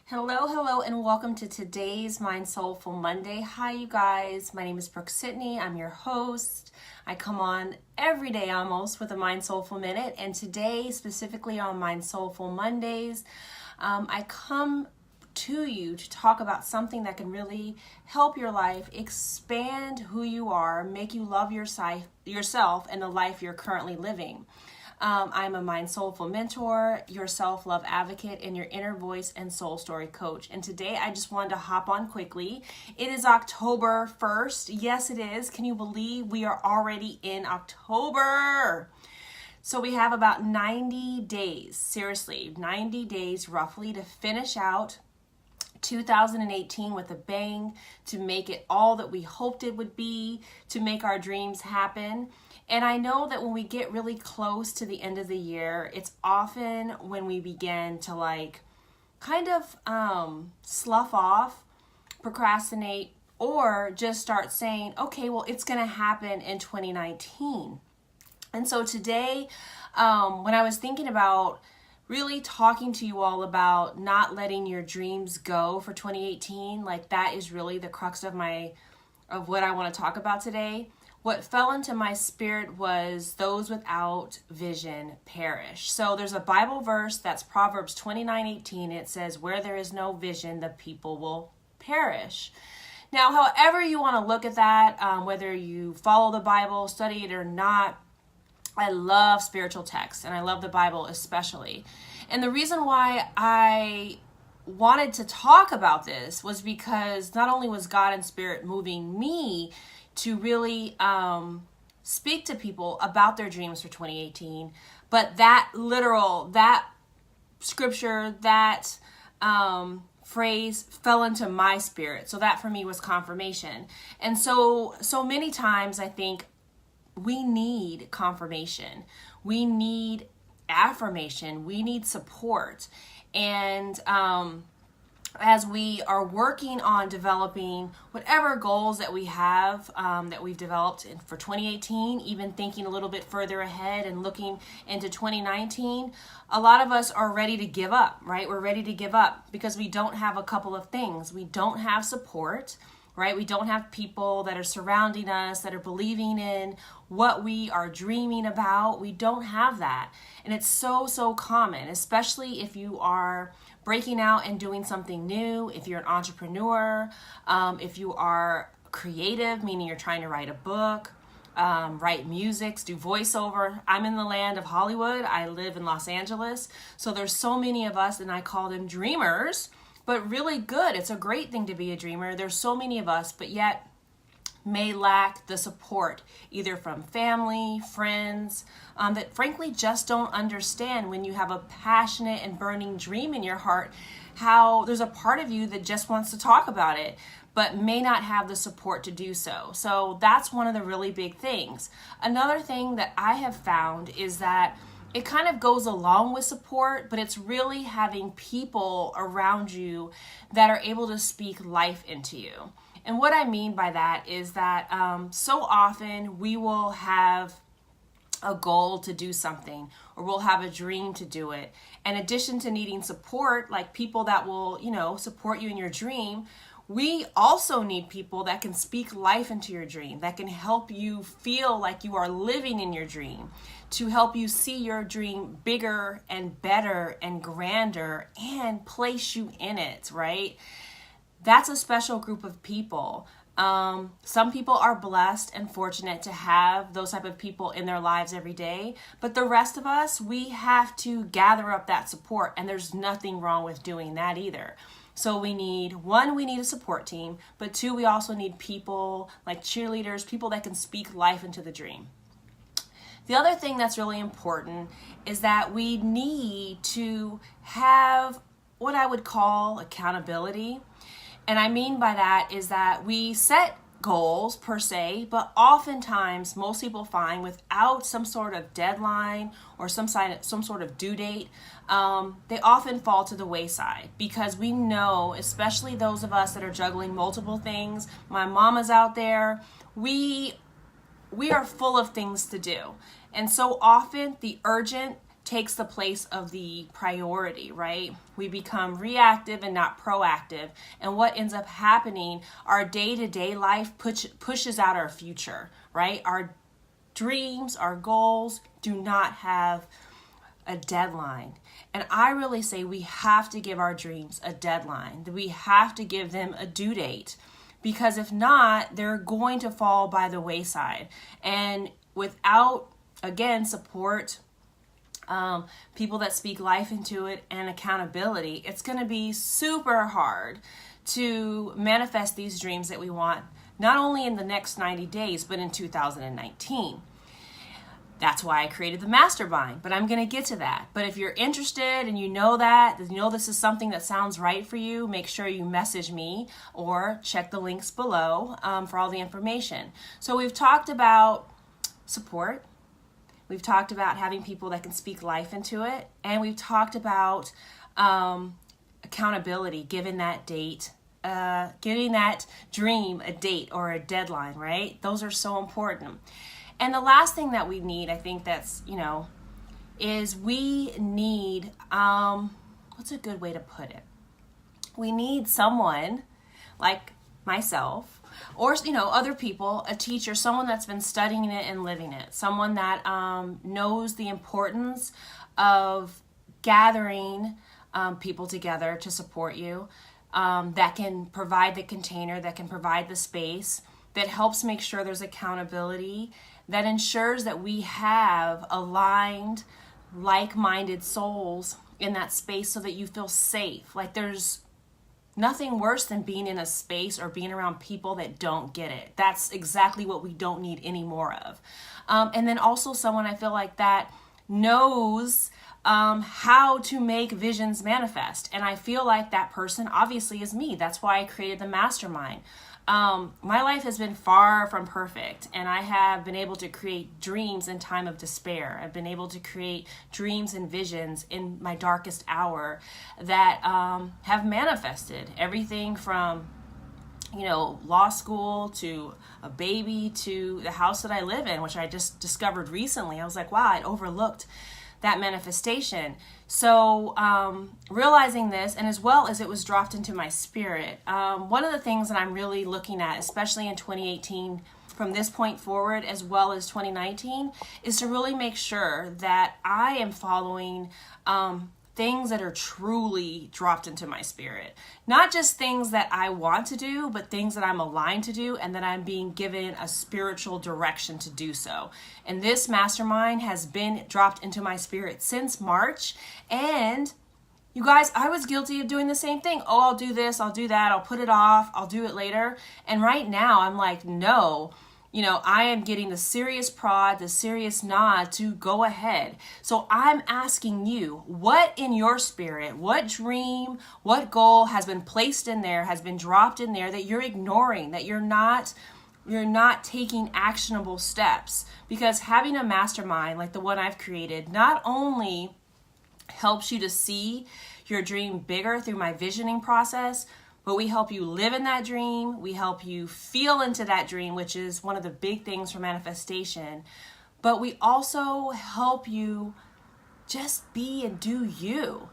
Hello, and welcome to today's MindSoulful Monday. Hi, you guys. My name is Brooke-Sidney. I'm your host. I come on every day almost with a MindSoulful Minute, and today, specifically on MindSoulful Mondays, I come to you to talk about something that can really help your life, expand who you are, make you love yourself and the life you're currently living. I'm a MindSoulful mentor, your self-love advocate, and your inner voice and soul story coach. And today I just wanted to hop on quickly. It is October 1st. Yes, it is. Can you believe we are already in October? So we have about 90 days, seriously, 90 days roughly to finish out 2018 with a bang, to make it all that we hoped it would be, to make our dreams happen. And I know that when we get really close to the end of the year, it's often when we begin to kind of slough off, procrastinate, or just start saying, okay, well, it's going to happen in 2019. And so today, when I was thinking about really talking to you all about not letting your dreams go for 2018, that is really the crux of what I want to talk about today. What fell into my spirit was those without vision perish. So there's a Bible verse that's Proverbs 29:18. It says, where there is no vision, the people will perish. Now, however you want to look at that, whether you follow the Bible, study it or not, I love spiritual texts and I love the Bible especially. And the reason why I wanted to talk about this was because not only was God in spirit moving me to really speak to people about their dreams for 2018, but that scripture, that phrase fell into my spirit. So that for me was confirmation. And so many times I think we need confirmation. We need affirmation. We need support. And as we are working on developing whatever goals that we have, that we've developed for 2018, even thinking a little bit further ahead and looking into 2019, a lot of us are ready to give up, right? We're ready to give up because we don't have a couple of things. We don't have support, right? We don't have people that are surrounding us, that are believing in what we are dreaming about. We don't have that. And it's so common, especially if you are breaking out and doing something new, if you're an entrepreneur, if you are creative, meaning you're trying to write a book, write music, do voiceover. I'm in the land of Hollywood. I live in Los Angeles. So there's so many of us, and I call them dreamers, but really good. It's a great thing to be a dreamer. There's so many of us, but yet may lack the support, either from family, friends, that frankly just don't understand when you have a passionate and burning dream in your heart, how there's a part of you that just wants to talk about it, but may not have the support to do so. So that's one of the really big things. Another thing that I have found is that it kind of goes along with support, but it's really having people around you that are able to speak life into you. And what I mean by that is that so often we will have a goal to do something, or we'll have a dream to do it. In addition to needing support, like people that will, support you in your dream, we also need people that can speak life into your dream, that can help you feel like you are living in your dream, to help you see your dream bigger and better and grander and place you in it, right? That's a special group of people. Some people are blessed and fortunate to have those type of people in their lives every day, but the rest of us, we have to gather up that support, and there's nothing wrong with doing that either. So we need a support team, but two, we also need people like cheerleaders, people that can speak life into the dream. The other thing that's really important is that we need to have what I would call accountability. And I mean by that is that we set goals per se, but oftentimes most people find without some sort of deadline or some sort of due date, they often fall to the wayside, because we know, especially those of us that are juggling multiple things, my mama's out there, we are full of things to do. And so often the urgent takes the place of the priority, right? We become reactive and not proactive. And what ends up happening, our day-to-day life pushes out our future, right? Our dreams, our goals do not have a deadline. And I really say we have to give our dreams a deadline. We have to give them a due date, because if not, they're going to fall by the wayside. And without, again, support, people that speak life into it, and accountability, it's going to be super hard to manifest these dreams that we want, not only in the next 90 days, but in 2019. That's why I created the mastermind, but I'm going to get to that. But if you're interested and you know this is something that sounds right for you, make sure you message me or check the links below for all the information. So we've talked about support. We've talked about having people that can speak life into it. And we've talked about accountability, giving that dream a date or a deadline, right? Those are so important. And the last thing that we need, I think is we need, what's a good way to put it? We need someone like myself, or, other people, a teacher, someone that's been studying it and living it, someone that knows the importance of gathering people together to support you, that can provide the container, that can provide the space, that helps make sure there's accountability, that ensures that we have aligned, like-minded souls in that space so that you feel safe. Like there's nothing worse than being in a space or being around people that don't get it. That's exactly what we don't need any more of. And then also someone I feel like that knows how to make visions manifest. And I feel like that person obviously is me. That's why I created the mastermind. My life has been far from perfect, and I have been able to create dreams in time of despair. I've been able to create dreams and visions in my darkest hour that have manifested everything from law school to a baby to the house that I live in, which I just discovered recently. I was like, wow, I'd overlooked that manifestation. So realizing this, and as well as it was dropped into my spirit, one of the things that I'm really looking at, especially in 2018, from this point forward, as well as 2019, is to really make sure that I am following things that are truly dropped into my spirit. Not just things that I want to do, but things that I'm aligned to do and that I'm being given a spiritual direction to do so. And this mastermind has been dropped into my spirit since March. And you guys, I was guilty of doing the same thing. Oh, I'll do this, I'll do that, I'll put it off, I'll do it later. And right now I'm like, no. I am getting the serious prod, the serious nod to go ahead. So I'm asking you, what in your spirit, what dream, what goal has been placed in there, has been dropped in there that you're ignoring, that you're not taking actionable steps? Because having a mastermind like the one I've created not only helps you to see your dream bigger through my visioning process, but we help you live in that dream. We help you feel into that dream, which is one of the big things for manifestation. But we also help you just be and do you,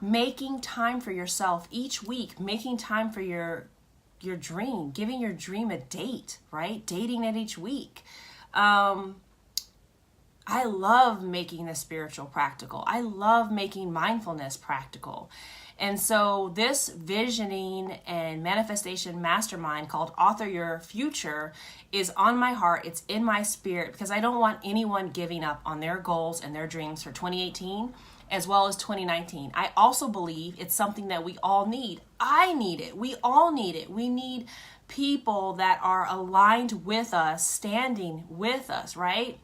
making time for yourself each week, making time for your dream, giving your dream a date, right? Dating it each week. I love making the spiritual practical. I love making mindfulness practical. And so this visioning and manifestation mastermind called Author Your Future is on my heart. It's in my spirit because I don't want anyone giving up on their goals and their dreams for 2018 as well as 2019. I also believe it's something that we all need. I need it. We all need it. We need people that are aligned with us, standing with us, right?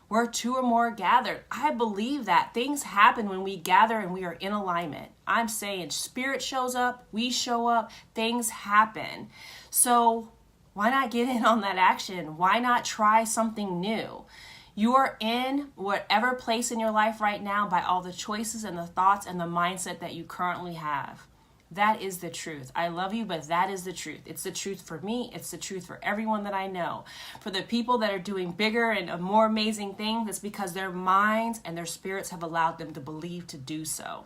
Where two or more gathered. I believe that things happen when we gather and we are in alignment. I'm saying spirit shows up, we show up, things happen. So why not get in on that action? Why not try something new? You are in whatever place in your life right now by all the choices and the thoughts and the mindset that you currently have. That is the truth. I love you, but that is the truth. It's the truth for me. It's the truth for everyone that I know. For the people that are doing bigger and more amazing things, it's because their minds and their spirits have allowed them to believe to do so.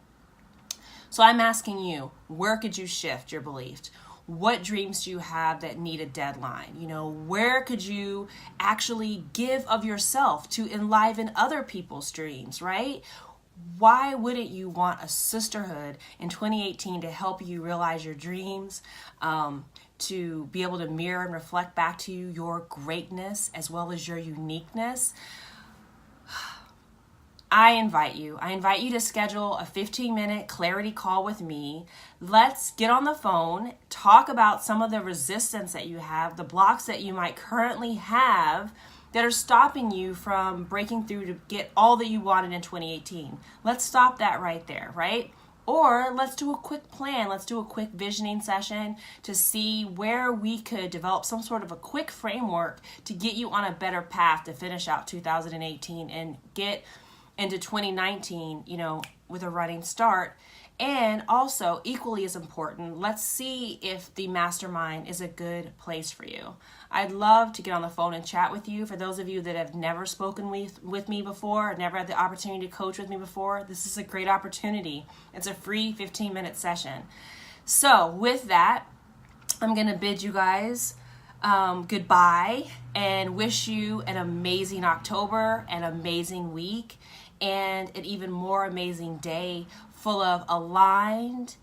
So I'm asking you, where could you shift your beliefs? What dreams do you have that need a deadline? Where could you actually give of yourself to enliven other people's dreams, right? Why wouldn't you want a sisterhood in 2018 to help you realize your dreams, to be able to mirror and reflect back to you your greatness as well as your uniqueness? I invite you to schedule a 15-minute clarity call with me. Let's get on the phone, talk about some of the resistance that you have, the blocks that you might currently have that are stopping you from breaking through to get all that you wanted in 2018. Let's stop that right there, right? Or let's do a quick plan. Let's do a quick visioning session to see where we could develop some sort of a quick framework to get you on a better path to finish out 2018 and get into 2019, with a running start. And also, equally as important, let's see if the mastermind is a good place for you. I'd love to get on the phone and chat with you. For those of you that have never spoken with me before, never had the opportunity to coach with me before, this is a great opportunity. It's a free 15-minute session. So with that, I'm going to bid you guys goodbye and wish you an amazing October, an amazing week, and an even more amazing day full of aligned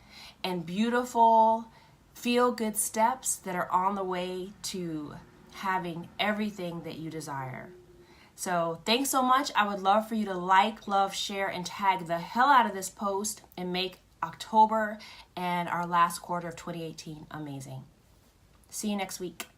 and beautiful feel-good steps that are on the way to having everything that you desire. So thanks so much. I would love for you to like, love, share, and tag the hell out of this post and make October and our last quarter of 2018 amazing. See you next week.